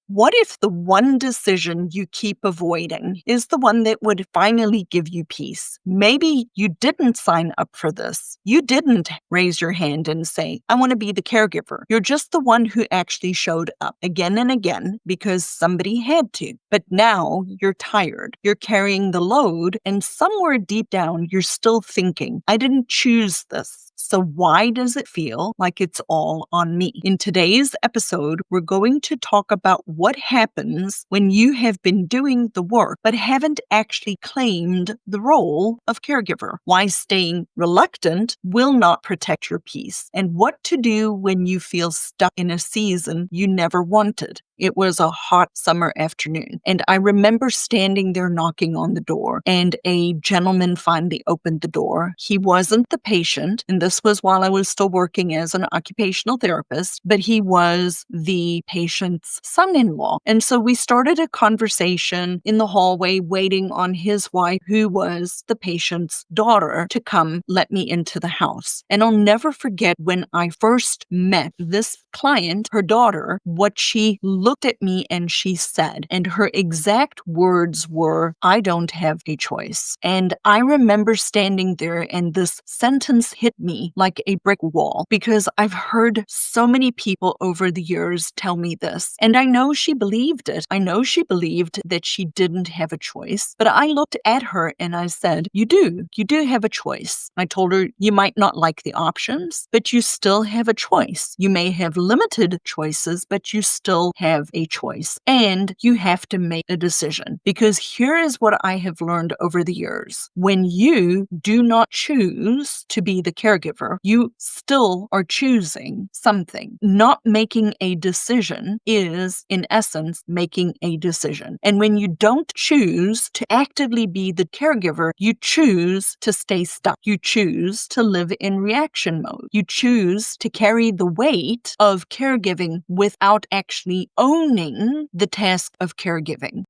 What if the one decision you keep avoiding is the one that would finally give you peace? Maybe you didn't sign up for this. You didn't raise your hand and say, I want to be the caregiver. You're just the one who actually showed up again and again because somebody had to. But now you're tired. You're carrying the load, and somewhere deep down, you're still thinking, I didn't choose this. So why does it feel like it's all on me? In today's episode, we're going to talk about what happens when you have been doing the work but haven't actually claimed the role of caregiver, why staying reluctant will not protect your peace, and what to do when you feel stuck in a season you never wanted. It was a hot summer afternoon, and I remember standing there knocking on the door, and a gentleman finally opened the door. He wasn't the patient, and this was while I was still working as an occupational therapist, but he was the patient's son-in-law. And so we started a conversation in the hallway waiting on his wife, who was the patient's daughter, to come let me into the house. And I'll never forget when I first met this client, her daughter, what she looked at me and she said, and her exact words were, I don't have a choice. And I remember standing there and this sentence hit me like a brick wall because I've heard so many people over the years tell me this. And I know she believed it. I know she believed that she didn't have a choice. But I looked at her and I said, you do have a choice. I told her, you might not like the options, but you still have a choice. You may have limited choices, but you still have a choice. And you have to make a decision, because here is what I have learned over the years. When you do not choose to be the caregiver, you still are choosing something. Not making a decision is, in essence, making a decision. And when you don't choose to actively be the caregiver, you choose to stay stuck. You choose to live in reaction mode. You choose to carry the weight of caregiving without actually owning the task of caregiving.